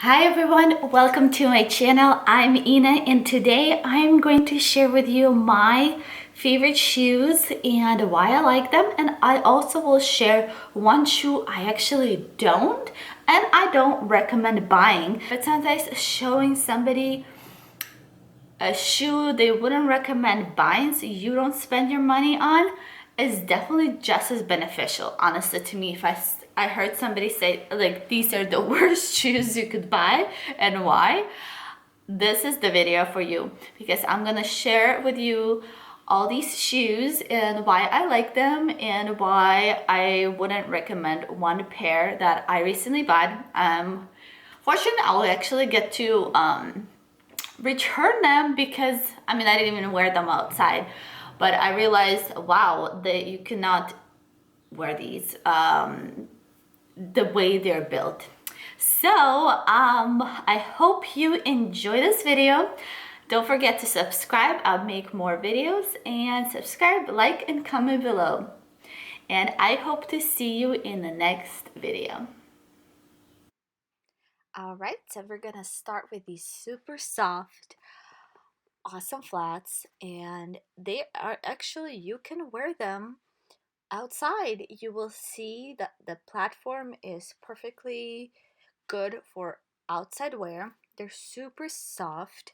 Hi everyone, welcome to my channel. I'm Ina and today I'm going to share with you my favorite shoes and why I like them, and I also will share one shoe I actually don't and I don't recommend buying. But sometimes showing somebody a shoe they wouldn't recommend buying so you don't spend your money on is definitely just as beneficial, honestly, to me. If I heard somebody say like these are the worst shoes you could buy and why, this is the video for you, because I'm gonna share with you all these shoes and why I like them and why I wouldn't recommend one pair that I recently bought. Fortunately, I'll actually get to return them because I mean I didn't even wear them outside, but I realized, wow, that you cannot wear these the way they're built. So I hope you enjoy this video. Don't forget to subscribe. I'll make more videos, and subscribe, like, and comment below, and I hope to see you in the next video. All right, so we're gonna start with these super soft, awesome flats, and they are actually, you can wear them outside. You will see that the platform is perfectly good for outside wear. They're super soft,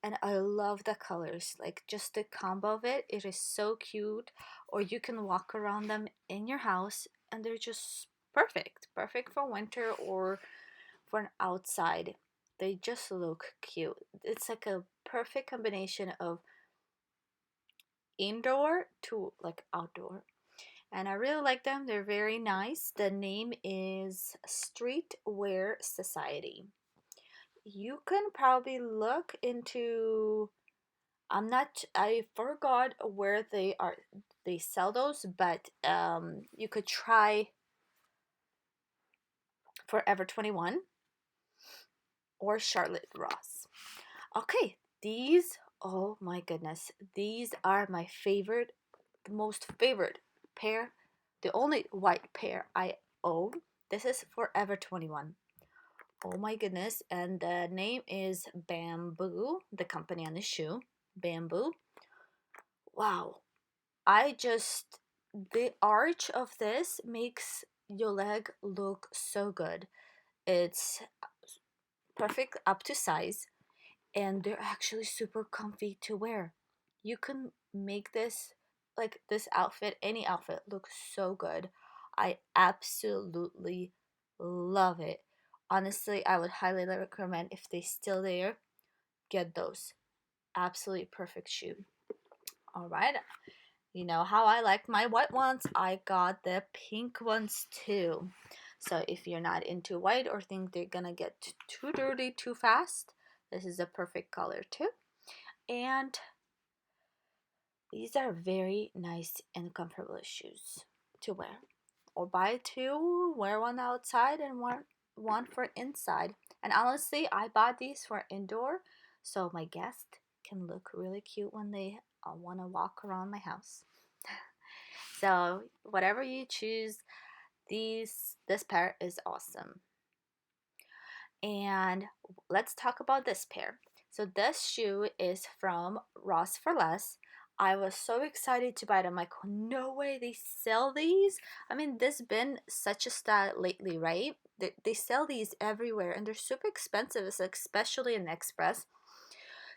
and I love the colors. Like, just the combo of it, it is so cute. Or you can walk around them in your house, and they're just perfect for winter or for an outside. They just look cute. It's like a perfect combination of indoor to like outdoor. And I really like them. They're very nice. The name is Streetwear Society. You can probably look into, I forgot where they sell those, but you could try Forever 21 or Charlotte Ross. Okay, these, oh my goodness, these are my favorite, the most favorite pair, the only white pair I own. This is Forever 21. Oh my goodness, and the name is Bamboo, the company on the shoe, Bamboo. Wow, I just, the arch of this makes your leg look so good. It's perfect up to size, and they're actually super comfy to wear. You can make this, like this outfit, any outfit, look so good. I absolutely love it. Honestly, I would highly recommend, if they still there, get those. Absolutely perfect shoe. All right. You know how I like my white ones. I got the pink ones too. So if you're not into white or think they're gonna get too dirty too fast, this is a perfect color too. And these are very nice and comfortable shoes to wear. Or buy two, wear one outside and one for inside. And honestly, I bought these for indoor so my guests can look really cute when they want to walk around my house. So whatever you choose, this pair is awesome. And let's talk about this pair. So this shoe is from Ross for Less. I was so excited to buy them. Like, no way they sell these. I mean, this been such a style lately, right? They sell these everywhere, and they're super expensive, especially in Express.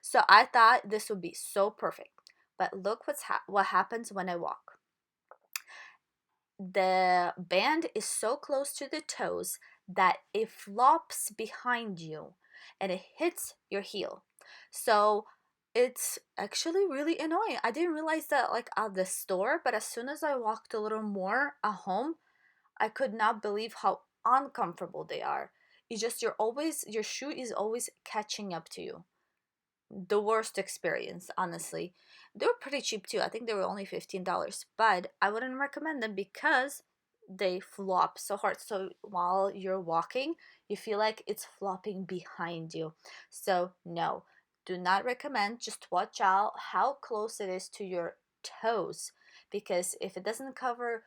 So I thought this would be so perfect. But look what happens when I walk. The band is so close to the toes that it flops behind you and it hits your heel. So it's actually really annoying. I didn't realize that like at the store, but as soon as I walked a little more at home, I could not believe how uncomfortable they are. It's just your shoe is always catching up to you. The worst experience, honestly. They were pretty cheap too. I think they were only $15, but I wouldn't recommend them because they flop so hard. So while you're walking, you feel like it's flopping behind you. So no, do not recommend. Just watch out how close it is to your toes, because if it doesn't cover,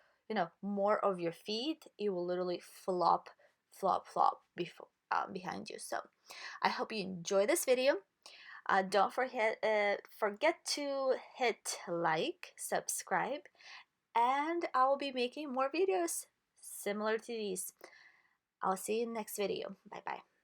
more of your feet, it will literally flop, flop, flop before behind you. So I hope you enjoy this video. Don't forget to hit like, subscribe, and I will be making more videos similar to these. I'll see you in the next video. Bye bye.